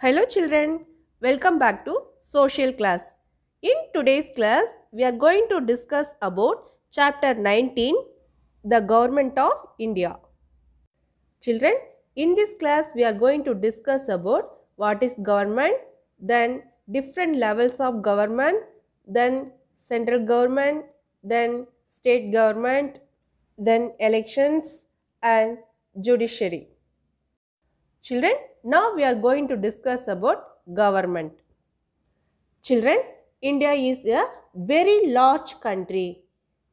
Hello children, welcome back to social class. In today's class, we are going to discuss about chapter 19, the government of India. Children, in this class, we are going to discuss about what is government, then different levels of government, then central government, then state government, then elections and judiciary. Children, now we are going to discuss about government. Children, India is a very large country.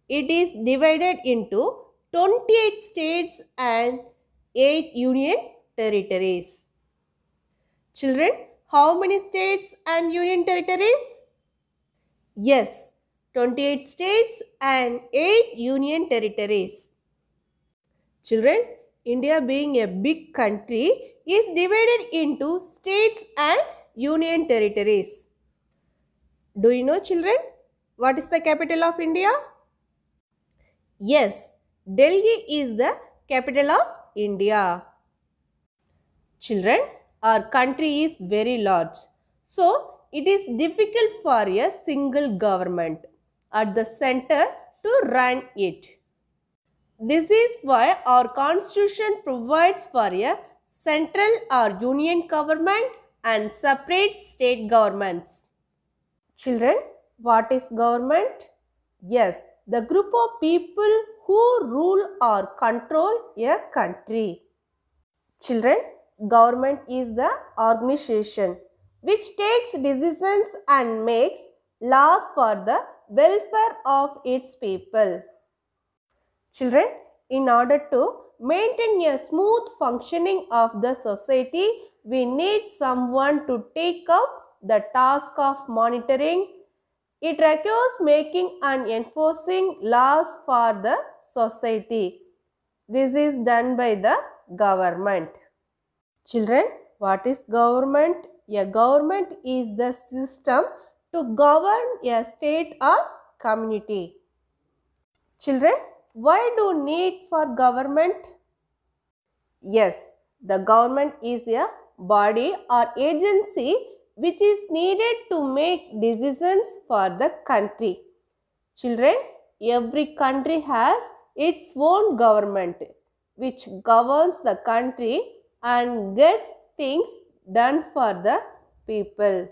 It is divided into 28 states and 8 union territories. Children, how many states and union territories? Yes, 28 states and 8 union territories. Children, India being a big country is divided into states and union territories. Do you know children, what is the capital of India? Yes, Delhi is the capital of India. Children, our country is very large. So, it is difficult for a single government at the center to run it. This is why our constitution provides for a central or union government and separate state governments. Children, what is government? Yes, the group of people who rule or control a country. Children, government is the organization which takes decisions and makes laws for the welfare of its people. Children, in order to maintain a smooth functioning of the society, we need someone to take up the task of monitoring. It requires making and enforcing laws for the society. This is done by the government. Children, what is government? A government is the system to govern a state or community. Children, why do need for government? Yes, the government is a body or agency which is needed to make decisions for the country. Children, every country has its own government which governs the country and gets things done for the people.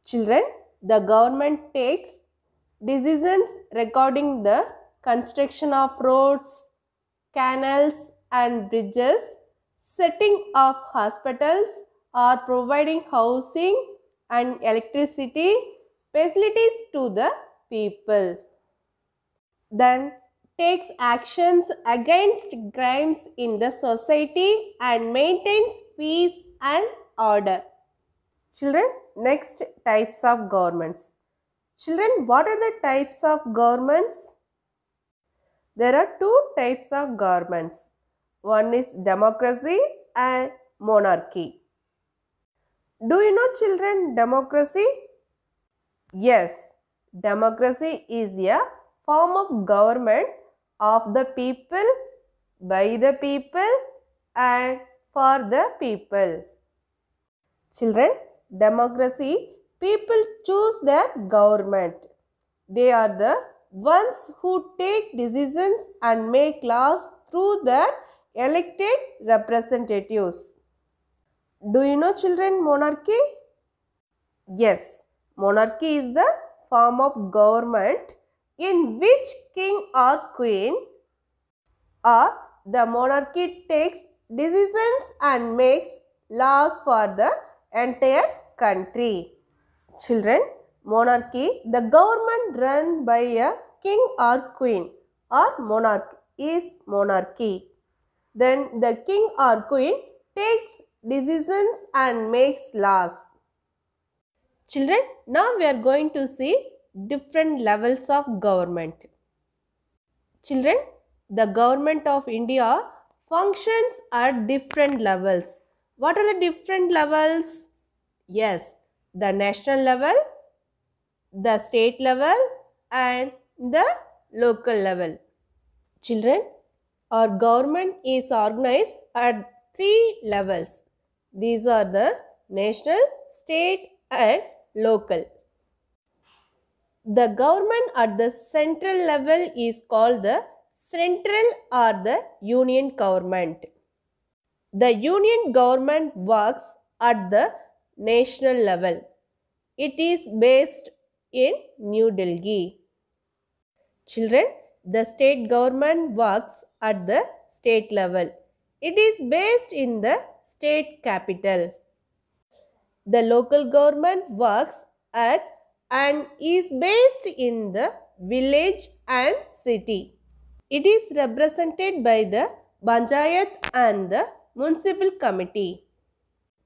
Children, the government takes decisions regarding the construction of roads, canals and bridges, setting of hospitals or providing housing and electricity facilities to the people. Then takes actions against crimes in the society and maintains peace and order. Children, next types of governments. Children, what are the types of governments? There are two types of governments. One is democracy and monarchy. Do you know children democracy? Yes, democracy is a form of government of the people, by the people and for the people. Children, democracy, people choose their government. They are the ones who take decisions and make laws through their elected representatives. Do you know children monarchy? Yes, monarchy is the form of government in which king or queen or the monarchy takes decisions and makes laws for the entire country. Children, monarchy, the government run by a king or queen or monarch is monarchy. Then the king or queen takes decisions and makes laws. Children, now we are going to see different levels of government. Children, the government of India functions at different levels. What are the different levels? Yes, the national level, the state level and the local level. Children, our government is organized at 3 levels. These are the national, state and local. The government at the central level is called the central or the union government. The union government works at the national level. It is based in New Delhi. Children, the state government works at the state level. It is based in the state capital. The local government works at and is based in the village and city. It is represented by the Panchayat and the municipal committee.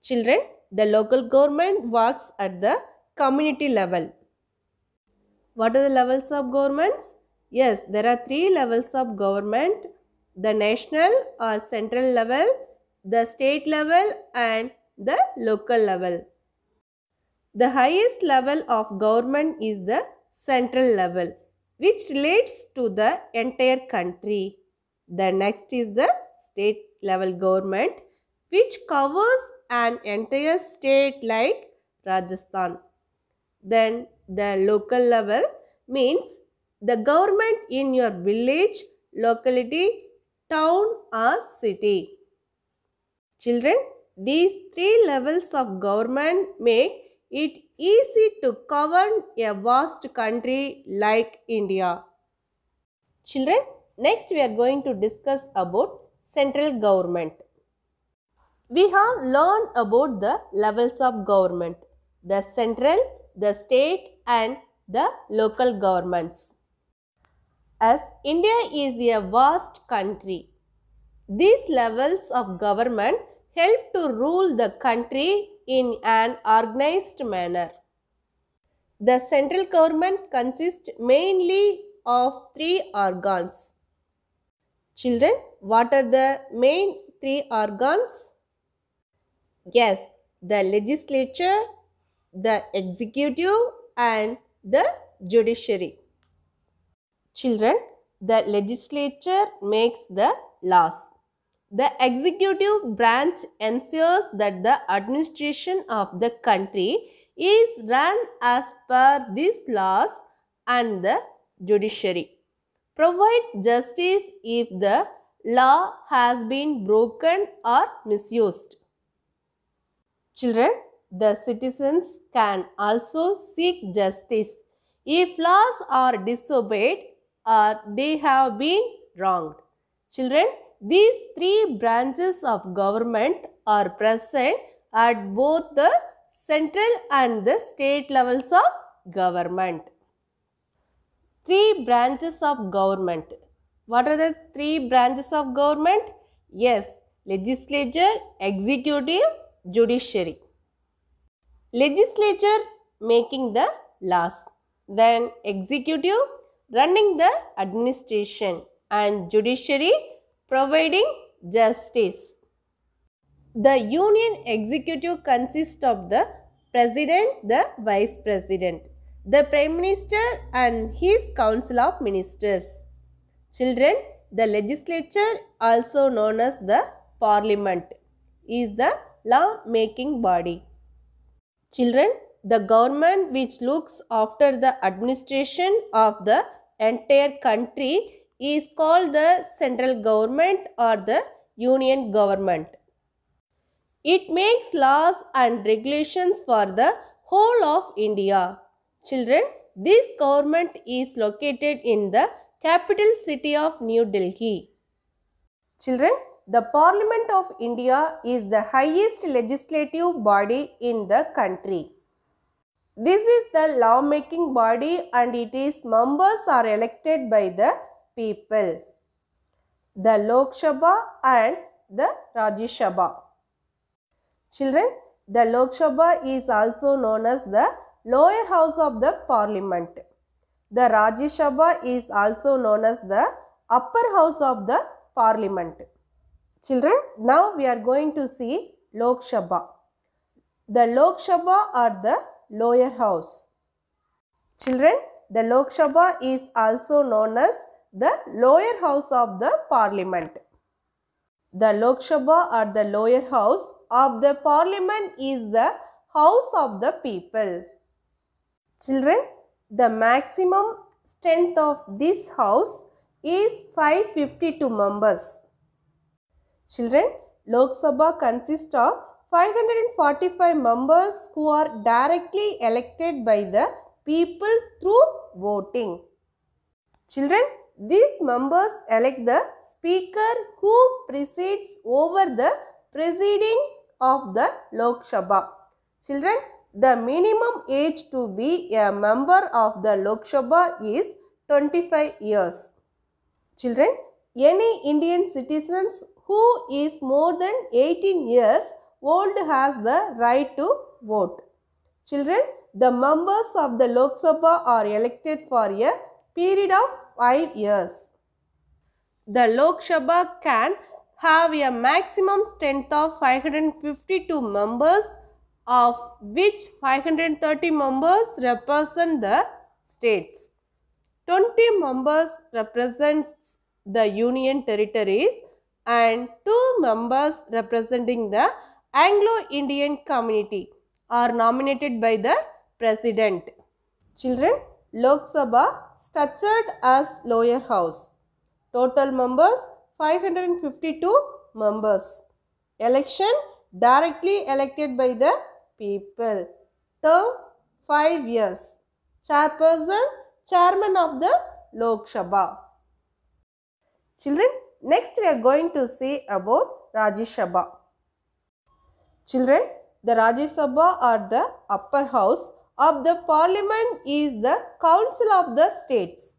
Children, the local government works at the community level. What are the levels of governments? Yes, there are three levels of government: the national or central level, the state level and the local level. The highest level of government is the central level, which relates to the entire country. The next is the state level government, which covers an entire state like Rajasthan. Then the local level means the government in your village, locality, town or city. Children, these three levels of government make it easy to govern a vast country like India. Children, next we are going to discuss about central government. We have learned about the levels of government: the central, the state and the local governments. As India is a vast country, these levels of government help to rule the country in an organized manner. The central government consists mainly of three organs. Children, what are the main three organs? Yes, the legislature, the executive and the judiciary. Children, the legislature makes the laws. The executive branch ensures that the administration of the country is run as per these laws, and the judiciary provides justice if the law has been broken or misused. Children, the citizens can also seek justice if laws are disobeyed or they have been wronged. Children, these three branches of government are present at both the central and the state levels of government. Three branches of government. What are the three branches of government? Yes, legislature, executive, judiciary. Legislature making the laws, then executive running the administration and judiciary providing justice. The union executive consists of the president, the vice president, the prime minister and his council of ministers. Children, the legislature, also known as the parliament, is the law making body. Children, the government which looks after the administration of the entire country is called the central government or the union government. It makes laws and regulations for the whole of India. Children, this government is located in the capital city of New Delhi. Children, the Parliament of India is the highest legislative body in the country. This is the law-making body and its members are elected by the people. The Lok Sabha and the Rajya Sabha. Children, the Lok Sabha is also known as the lower house of the Parliament. The Rajya Sabha is also known as the upper house of the Parliament. Children, now we are going to see Lok Sabha. The Lok Sabha are the lower house. Children, the Lok Sabha is also known as the lower house of the Parliament. The Lok Sabha or the lower house of the parliament is the House of the People. Children, the maximum strength of this house is 552 members. Children, Lok Sabha consists of 545 members who are directly elected by the people through voting. Children, these members elect the speaker who presides over the proceeding of the Lok Sabha. Children, the minimum age to be a member of the Lok Sabha is 25 years. Children, any Indian citizens who is more than 18 years old has the right to vote. Children, the members of the Lok Sabha are elected for a period of 5 years. The Lok Sabha can have a maximum strength of 552 members, of which 530 members represent the states. 20 members represent the union territories and 2 members representing the Anglo-Indian community are nominated by the President. Children, Lok Sabha structured as lower house. Total members 552 members. Election directly elected by the people. Term 5 years. Chairperson, Chairman of the Lok Sabha. Children, next we are going to see about Rajya Sabha. Children, the Rajya Sabha or the upper house of the parliament is the council of the states.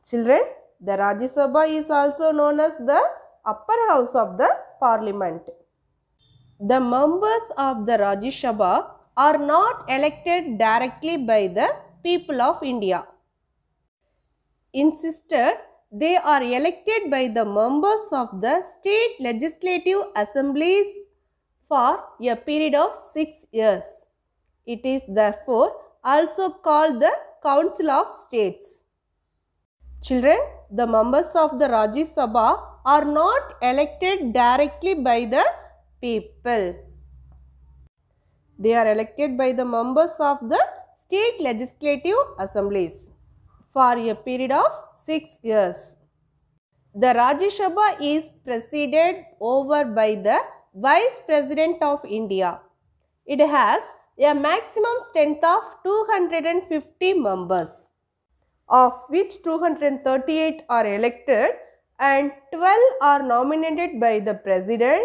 Children, the Rajya Sabha is also known as the upper house of the parliament. The members of the Rajya Sabha are not elected directly by the people of India. Instead, they are elected by the members of the state legislative assemblies for a period of 6 years. It is therefore also called the Council of States. Children, the members of the Rajya Sabha are not elected directly by the people. They are elected by the members of the state legislative assemblies for a period of 6 years. The Rajya Sabha is presided over by the Vice President of India. It has a maximum strength of 250 members, of which 238 are elected and 12 are nominated by the President.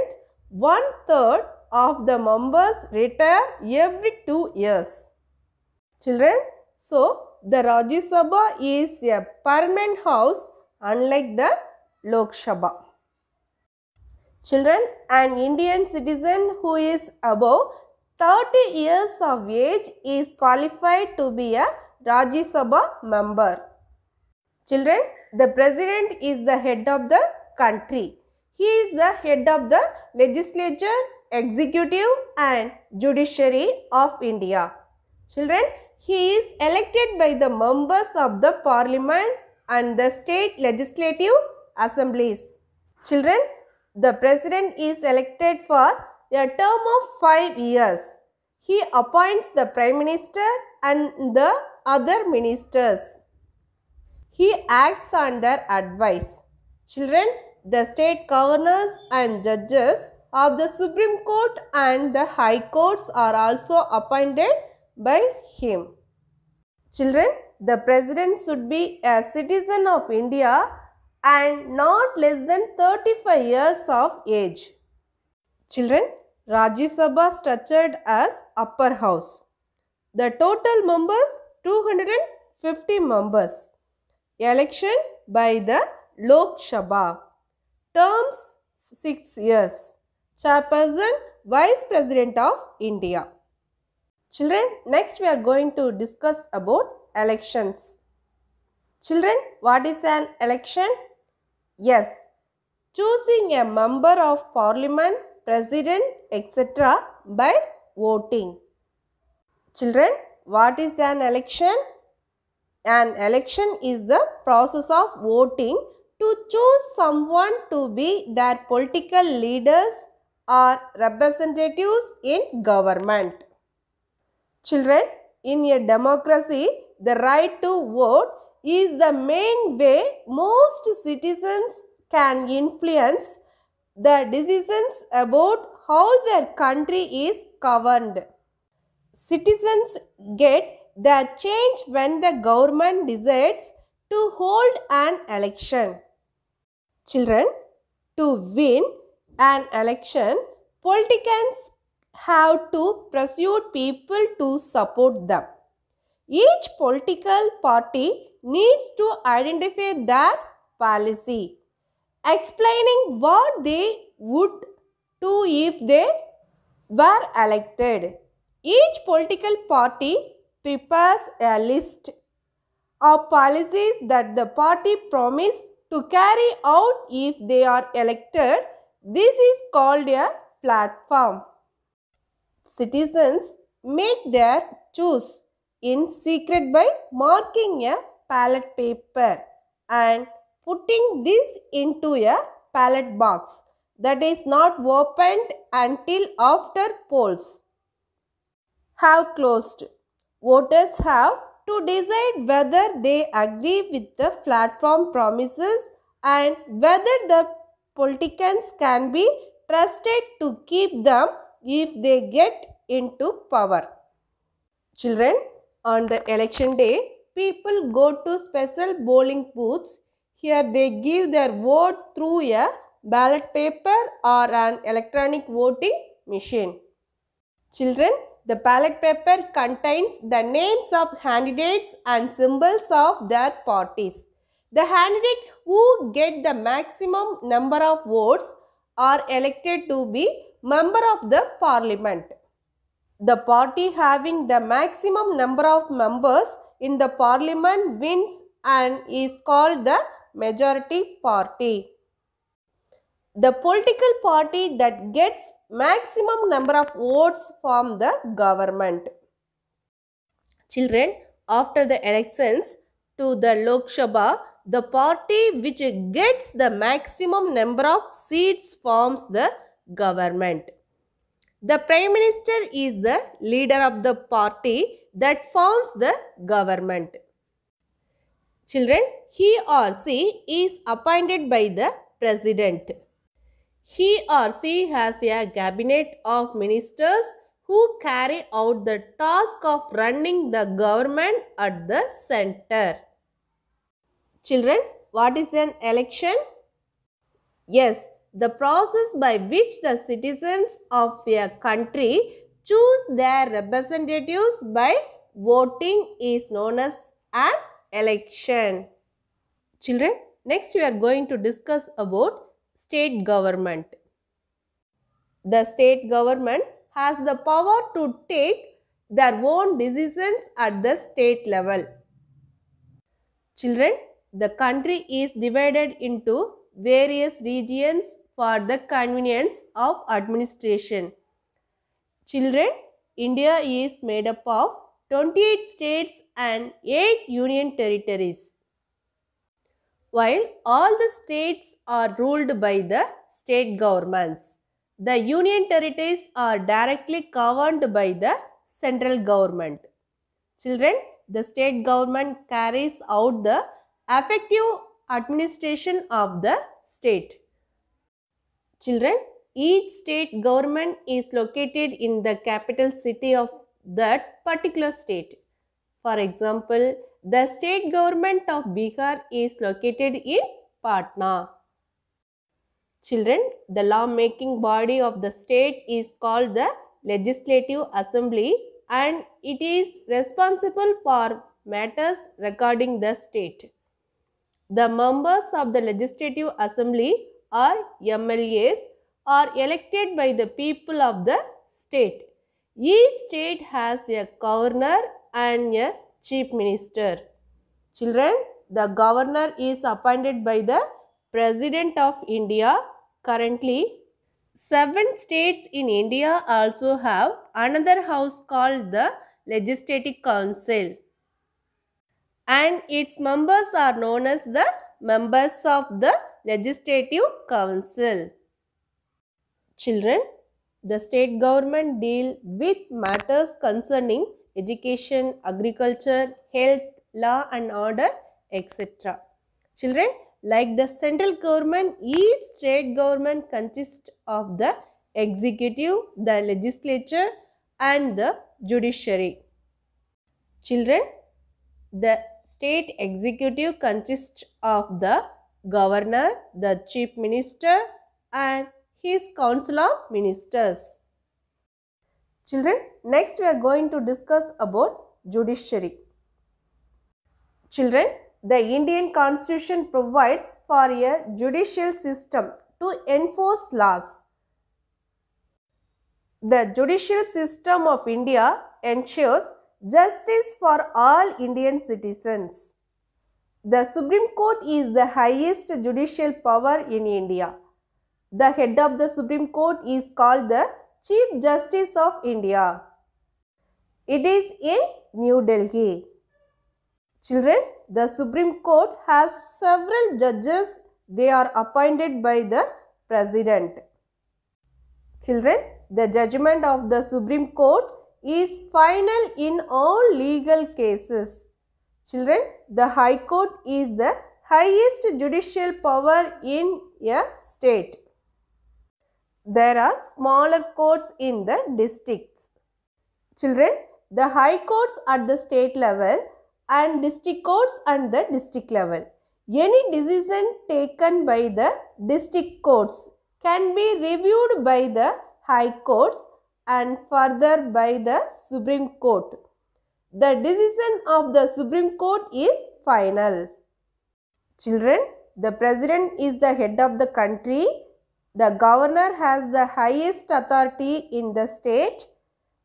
1/3 of the members retire every 2 years. Children, so the Rajya Sabha is a permanent house unlike the Lok Sabha. Children, an Indian citizen who is above 30 years of age is qualified to be a Rajya Sabha member. Children, the President is the head of the country. He is the head of the legislature, executive and judiciary of India. Children, he is elected by the members of the parliament and the state legislative assemblies. Children, the President is elected for a term of 5 years. He appoints the Prime Minister and the other ministers. He acts on their advice. Children, the state governors and judges of the Supreme Court and the High Courts are also appointed by him. Children, the President should be a citizen of India and not less than 35 years of age. Children, Rajya Sabha structured as upper house. The total members 250 members. Election by the Lok Sabha. Terms 6 years. Chairperson, Vice President of India. Children, next we are going to discuss about elections. Children, what is an election? Yes, choosing a member of parliament, president, etc. by voting. Children, what is an election? An election is the process of voting to choose someone to be their political leaders are representatives in government. Children, in a democracy, the right to vote is the main way most citizens can influence the decisions about how their country is governed. Citizens get the change when the government decides to hold an election. Children, to win an election, politicians have to persuade people to support them. Each political party needs to identify their policy, explaining what they would do if they were elected. Each political party prepares a list of policies that the party promise to carry out if they are elected. This is called a platform. Citizens make their choice in secret by marking a ballot paper and putting this into a ballot box that is not opened until after polls have closed. Voters have to decide whether they agree with the platform promises and whether the politicians can be trusted to keep them if they get into power. Children, on the election day, people go to special polling booths. Here they give their vote through a ballot paper or an electronic voting machine. Children, the ballot paper contains the names of candidates and symbols of their parties. The candidate who get the maximum number of votes are elected to be member of the parliament. The party having the maximum number of members in the parliament wins and is called the majority party. The political party that gets maximum number of votes from the government. Children, after the elections to the Lok Sabha, the party which gets the maximum number of seats forms the government. The Prime Minister is the leader of the party that forms the government. Children, he or she is appointed by the President. He or she has a cabinet of ministers who carry out the task of running the government at the center. Children, what is an election? Yes, the process by which the citizens of a country choose their representatives by voting is known as an election. Children, next we are going to discuss about state government. The state government has the power to take their own decisions at the state level. Children, the country is divided into various regions for the convenience of administration. Children, India is made up of 28 states and 8 union territories. While all the states are ruled by the state governments, the union territories are directly governed by the central government. Children, the state government carries out the effective administration of the state. Children, each state government is located in the capital city of that particular state. For example, the state government of Bihar is located in Patna. Children, the law-making body of the state is called the Legislative Assembly and it is responsible for matters regarding the state. The members of the Legislative Assembly or MLAs are elected by the people of the state. Each state has a governor and a chief minister. Children, the governor is appointed by the President of India. Currently, 7 states in India also have another house called the Legislative Council and its members are known as the members of the Legislative Council. Children, the state government deal with matters concerning education, agriculture, health, law and order, etc. Children, like the central government, each state government consists of the executive, the legislature and the judiciary. Children, the state executive consists of the governor, the chief minister and his council of ministers. Children, next we are going to discuss about judiciary. Children, the Indian Constitution provides for a judicial system to enforce laws. The judicial system of India ensures justice for all Indian citizens. The Supreme Court is the highest judicial power in India. The head of the Supreme Court is called the Chief Justice of India. It is in New Delhi. Children, the Supreme Court has several judges. They are appointed by the President. Children, the judgment of the Supreme Court is final in all legal cases. Children, the High Court is the highest judicial power in a state. There are smaller courts in the districts. Children, the High Courts at the state level and district courts at the district level. Any decision taken by the district courts can be reviewed by the High Courts and further by the Supreme Court. The decision of the Supreme Court is final. Children, the President is the head of the country. The Governor has the highest authority in the state.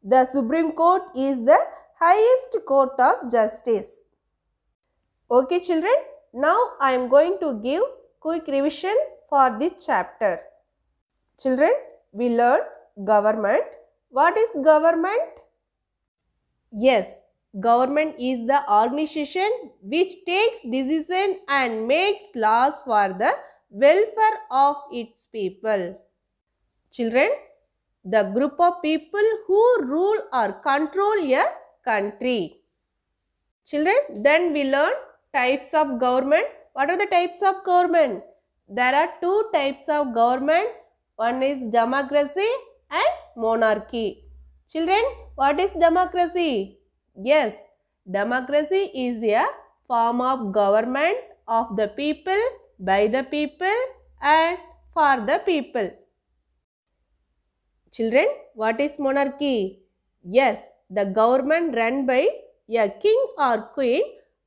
The Supreme Court is the highest court of justice. Okay children, now I am going to give quick revision for this chapter. Children, we learned government. What is government? Yes, government is the organization which takes decision and makes laws for the welfare of its people. Children, the group of people who rule or control a country. Children, then we learn types of government. What are the types of government? There are two types of government. One is democracy and monarchy. Children, what is democracy? Yes, democracy is a form of government of the people, by the people and for the people. Children, what is monarchy? Yes, the government run by a king or queen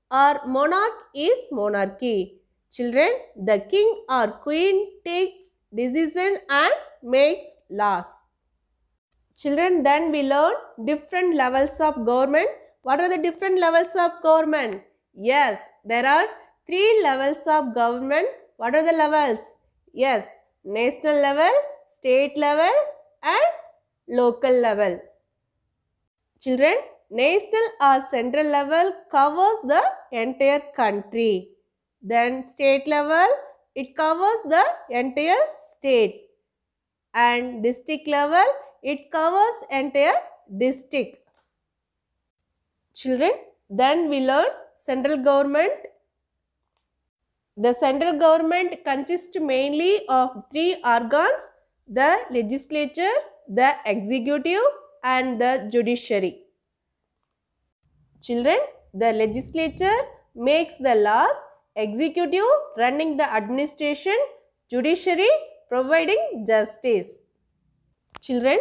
or monarch is monarchy. Children, the king or queen takes decision and makes laws. Children, then we learn different levels of government. What are the different levels of government? Yes, there are 3 levels of government. What are the levels? Yes, national level, state level and local level. Children, national or central level covers the entire country. Then state level, it covers the entire state. And district level, it covers entire district. Children, then we learn central government. The central government consists mainly of 3 organs: the legislature, the executive and the judiciary. Children, the legislature makes the laws, executive running the administration, judiciary providing justice. Children,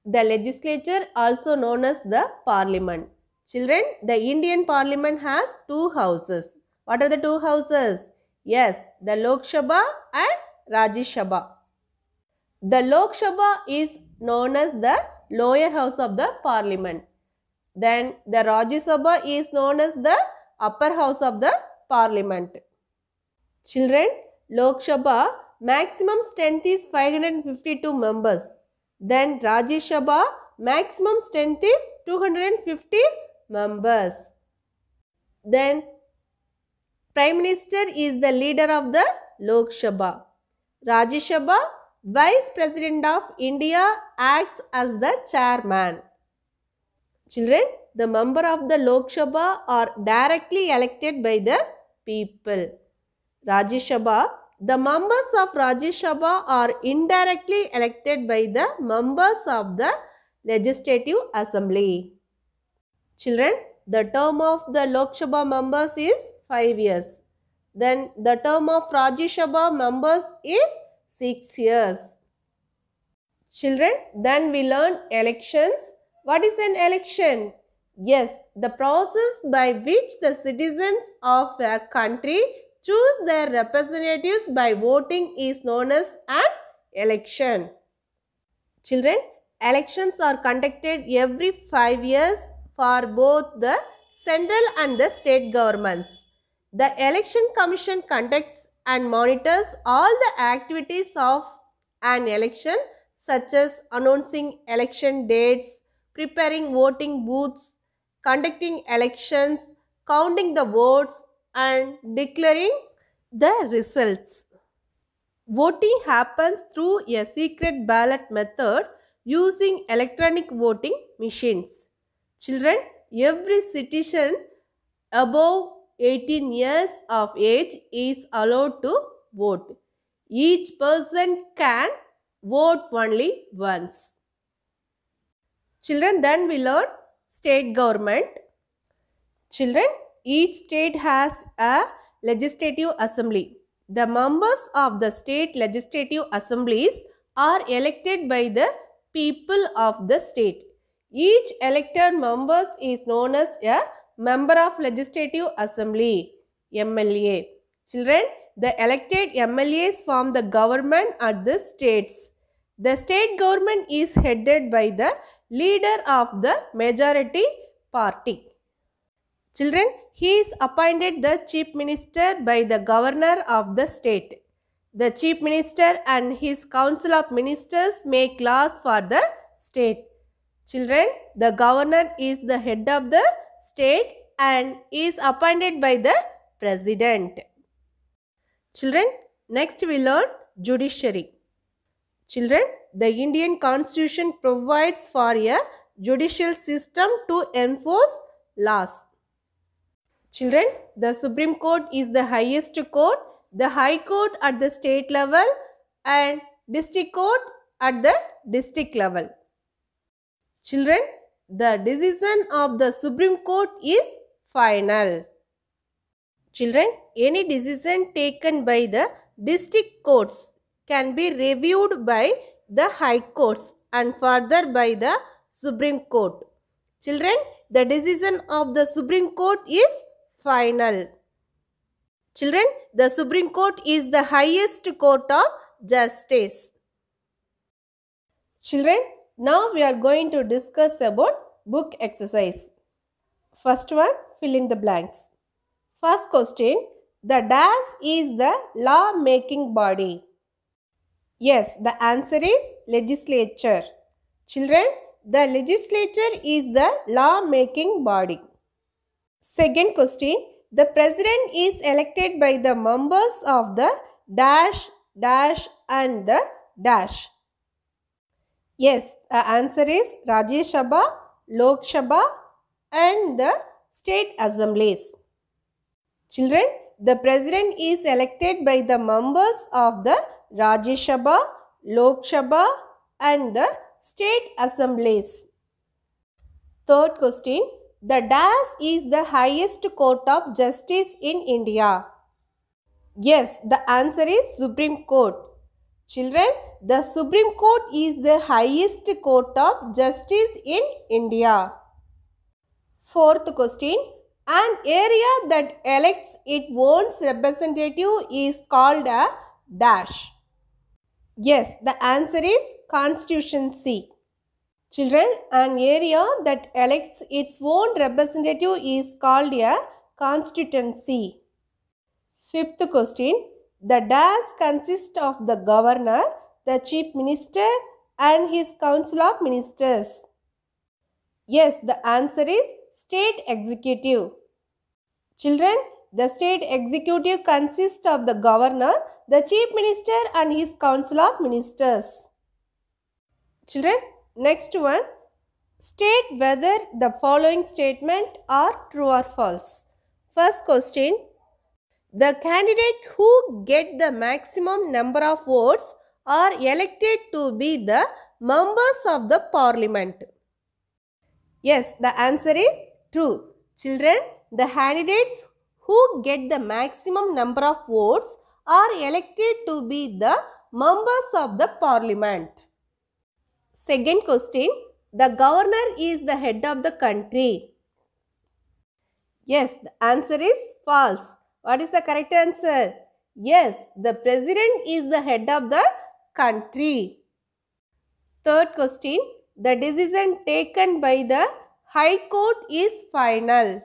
the legislature also known as the parliament. Children, the Indian parliament has 2 houses. What are the 2 houses? Yes, the Lok Sabha and Rajya Sabha. The Lok Sabha is known as the lower house of the parliament. Then the Rajya Sabha is known as the upper house of the parliament. Children, Lok Sabha maximum strength is 552 members. Then Rajya Sabha maximum strength is 250 members. Then Prime Minister is the leader of the Lok Sabha. Rajya Sabha Vice President of India acts as the chairman. Children, the member of the Lok Sabha are directly elected by the people. Rajya Sabha, the members of Rajya Sabha are indirectly elected by the members of the Legislative Assembly. Children, the term of the Lok Sabha members is 5 years. Then the term of Rajya Sabha members is 6 years. Children, then we learn elections. What is an election? Yes, the process by which the citizens of a country choose their representatives by voting is known as an election. Children, elections are conducted every 5 years for both the central and the state governments. The Election Commission conducts and monitors all the activities of an election, such as announcing election dates, preparing voting booths, conducting elections, counting the votes, and declaring the results. Voting happens through a secret ballot method using electronic voting machines. Children, every citizen above 18 years of age is allowed to vote. Each person can vote only once. Children, then we learn state government. Children, each state has a legislative assembly. The members of the state legislative assemblies are elected by the people of the state. Each elected member is known as a member of legislative assembly, MLA. Children, the elected MLAs form the government at the states. The state government is headed by the leader of the majority party. Children, he is appointed the chief minister by the governor of the state. The chief minister and his council of ministers make laws for the state. Children, the governor is the head of the state and is appointed by the president. Children, next we learn judiciary. Children, the Indian Constitution provides for a judicial system to enforce laws. Children, the Supreme Court is the highest court, the High Court at the state level and District Court at the district level. Children, the decision of the Supreme Court is final. Children, any decision taken by the district courts can be reviewed by the High Courts and further by the Supreme Court. Children, the decision of the Supreme Court is final. Children, the Supreme Court is the highest court of justice. Children, now we are going to discuss about book exercise. First one, fill in the blanks. First question, the dash is the law making body. Yes, the answer is legislature. Children, the legislature is the law making body. Second question, the president is elected by the members of the dash, dash and the dash. Yes, the answer is Rajya Sabha, Lok Sabha and the state assemblies. Children, the president is elected by the members of the Rajya Sabha, Lok Sabha and the state assemblies. Third question, the dash is the highest court of justice in India. Yes, the answer is Supreme Court. Children, the Supreme Court is the highest court of justice in India. Fourth question, an area that elects its own representative is called a dash. Yes, the answer is constituency. Children, an area that elects its own representative is called a constituency. Fifth question, the dash consists of the governor, the chief minister and his council of ministers. Yes, the answer is state executive. Children, The state executive consists of the governor, the chief minister and his council of ministers. Children, next one. State whether the following statement are true or false. First question. The candidate who get the maximum number of votes are elected to be the members of the parliament. Yes, the answer is true. Children, the candidates who get the maximum number of votes are elected to be the members of the parliament. Second question, the governor is the head of the country. Yes, the answer is false. What is the correct answer? Yes, the president is the head of the country. Third question, the decision taken by the High Court is final.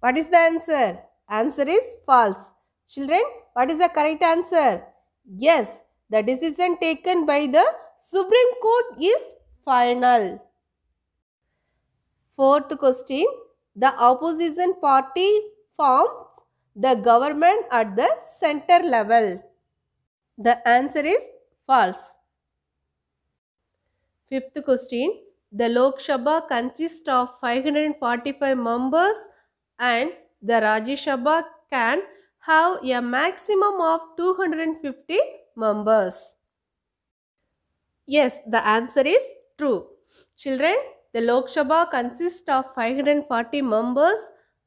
What is the answer? Answer is false. Children, what is the correct answer? Yes, the decision taken by the Supreme Court is final. Fourth question, the opposition party forms the government at the center level. The answer is false. Fifth question, the Lok Sabha consists of 545 members and the Rajya Sabha can have a maximum of 250 members. Yes, the answer is true. Children, the Lok Sabha consists of 540 members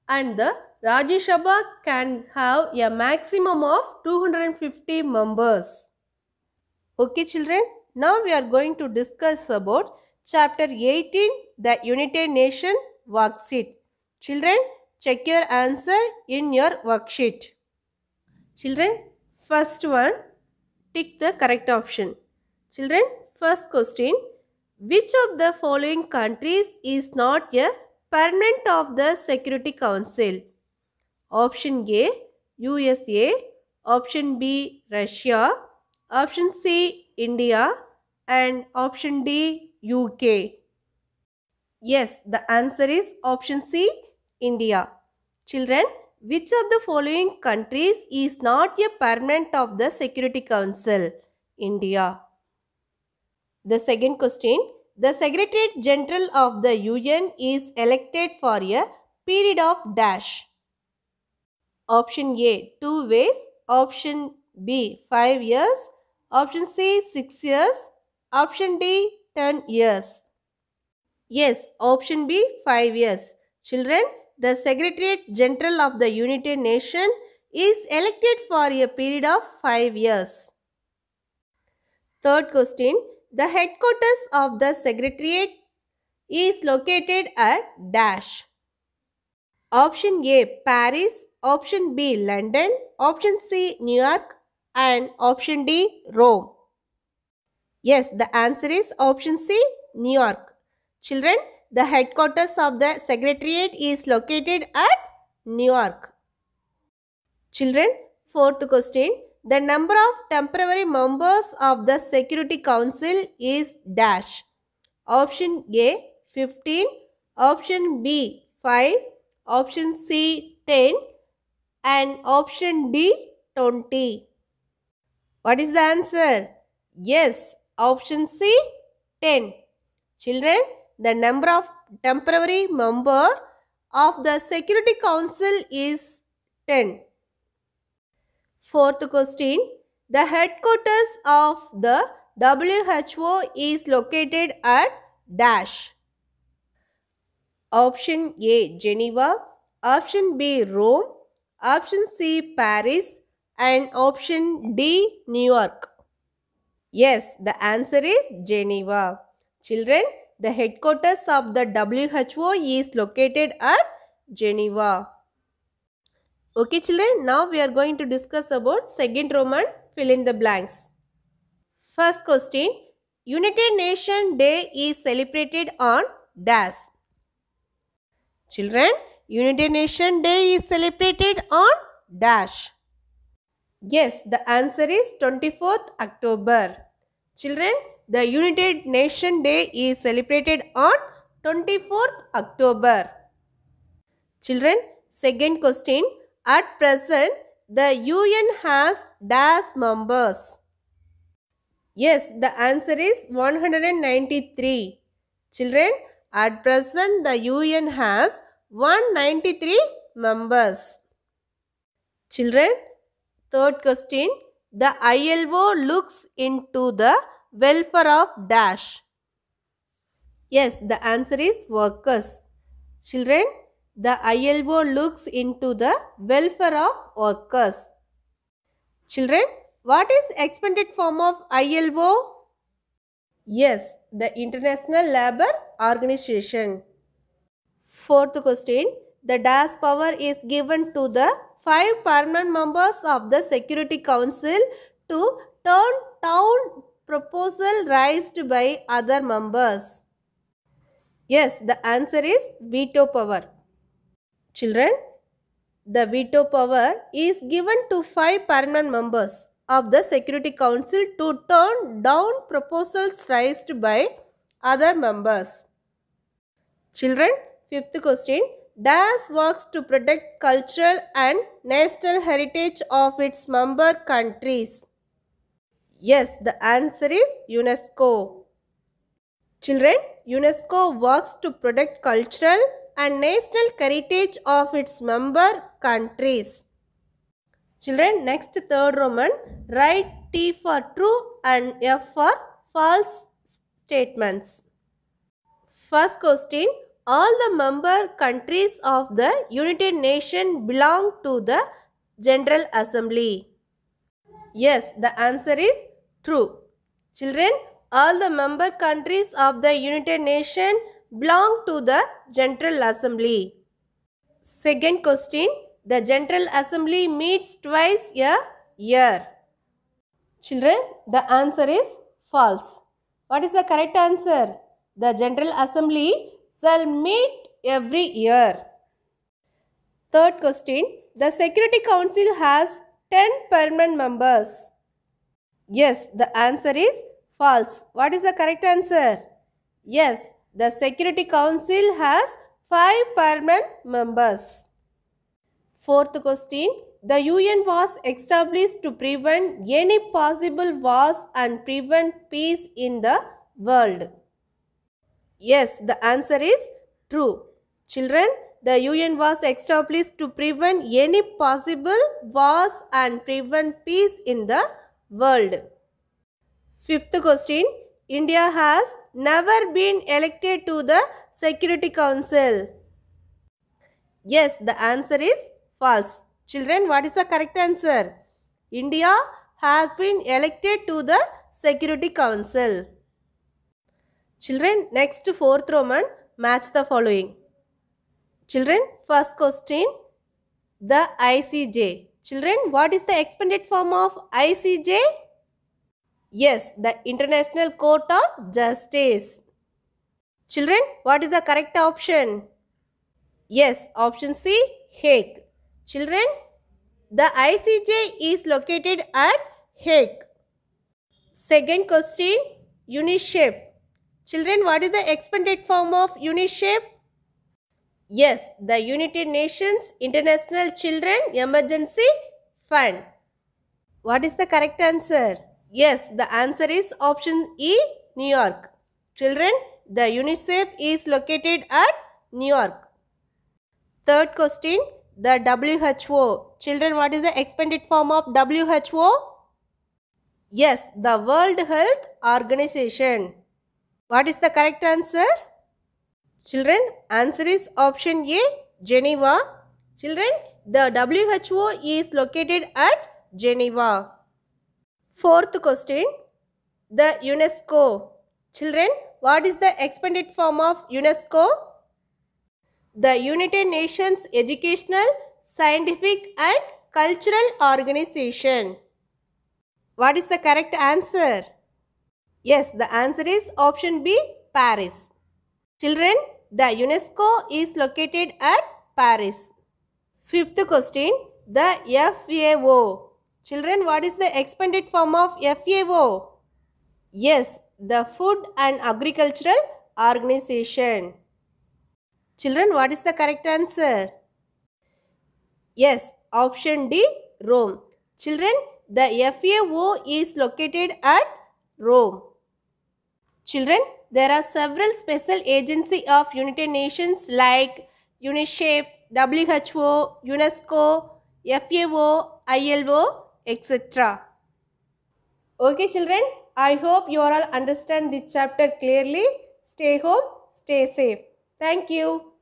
and the Rajya Sabha can have a maximum of 250 members. Okay children, now we are going to discuss about chapter 18, the United Nations worksheet. Children, check your answer in your worksheet. Children, first one, tick the correct option. Children, first question, which of the following countries is not a permanent of the Security Council? Option A, USA. Option B, Russia. Option C, India. And option D, UK. Yes, the answer is option C, India. Children, which of the following countries is not a permanent of the Security Council? India. The second question, the Secretary General of the UN is elected for a period of dash. Option A, 2 years. Option B, 5 years. Option C, 6 years. Option D, 10 years. Yes, option B, 5 years. Children, the Secretary General of the United Nations is elected for a period of 5 years. Third question, the headquarters of the Secretariat is located at dash. Option A, Paris. Option B, London. Option C, New York. And option D, Rome. Yes, the answer is option C, New York. Children, the headquarters of the Secretariat is located at New York. Children, fourth question, the number of temporary members of the Security Council is dash. Option A, 15. Option B, 5. Option C, 10. And option D, 20. What is the answer? Yes, option C, 10. Children, the number of temporary member of the Security Council is 10. Fourth question, the headquarters of the WHO is located at dash. Option A, Geneva. Option B, Rome. Option C, Paris. And option D, New York. Yes, the answer is Geneva. Children, the headquarters of the WHO is located at Geneva. Okay children, now we are going to discuss about second Roman fill in the blanks. First question, United Nations Day is celebrated on dash. Children, United Nations Day is celebrated on dash. Yes, the answer is 24th October. Children, the United Nations Day is celebrated on 24th October. Children, Second question. At present, the UN has dash members. Yes, the answer is 193. Children, at present the UN has 193 members. Children, third question. The ILO looks into the welfare of dash. Yes, the answer is workers. Children, the ILO looks into the welfare of workers. Children, what is expanded form of ILO? Yes, the International Labour Organization. Fourth question. The dash power is given to the 5 permanent members of the Security Council to turn down proposal raised by other members. Yes, the answer is veto power. Children, the veto power is given to 5 permanent members of the Security Council to turn down proposals raised by other members. Children, fifth question. DAS works to protect cultural and national heritage of its member countries. Yes, the answer is UNESCO. Children, UNESCO works to protect cultural and national heritage of its member countries. Children, next third Roman, write T for true and F for false statements. First question, all the member countries of the United Nations belong to the General Assembly. Yes, the answer is true. Children, all the member countries of the United Nations belong to the General Assembly. Second question, the General Assembly meets twice a year. Children, the answer is false. What is the correct answer? The General Assembly shall meet every year. Third question, the Security Council has 10 permanent members. Yes, the answer is false. What is the correct answer? Yes, the Security Council has 5 permanent members. Fourth question, the UN was established to prevent any possible wars and prevent peace in the world. Yes, the answer is true. Children, the UN was established to prevent any possible wars and prevent peace in the world. Fifth question, India has never been elected to the Security Council. Yes, the answer is false. Children, what is the correct answer? India has been elected to the Security Council. Children, next fourth Roman, match the following. Children, first question, the ICJ. Children, what is the expanded form of ICJ? Yes, the International Court of Justice. Children, what is the correct option? Yes, option C, Hague. Children, the ICJ is located at Hague. Second question, UNICEF. Children, what is the expanded form of UNICEF? Yes, the United Nations International Children Emergency Fund. What is the correct answer? Yes, the answer is option E, New York. Children, the UNICEF is located at New York. Third question, the WHO. Children, what is the expanded form of WHO? Yes, the World Health Organization. What is the correct answer? Children, answer is option A, Geneva. Children, the WHO is located at Geneva. Fourth question, the UNESCO. Children, what is the expanded form of UNESCO? The United Nations Educational, Scientific and Cultural Organization. What is the correct answer? Yes, the answer is option B, Paris. Children, the UNESCO is located at Paris. Fifth question, the FAO. Children, what is the expanded form of FAO? Yes, the Food and Agricultural Organization. Children, what is the correct answer? Yes, option D, Rome. Children, the FAO is located at Rome. Children, there are several special agencies of United Nations like UNICEF, WHO, UNESCO, FAO, ILO, etc. Okay children, I hope you all understand this chapter clearly. Stay home, stay safe. Thank you.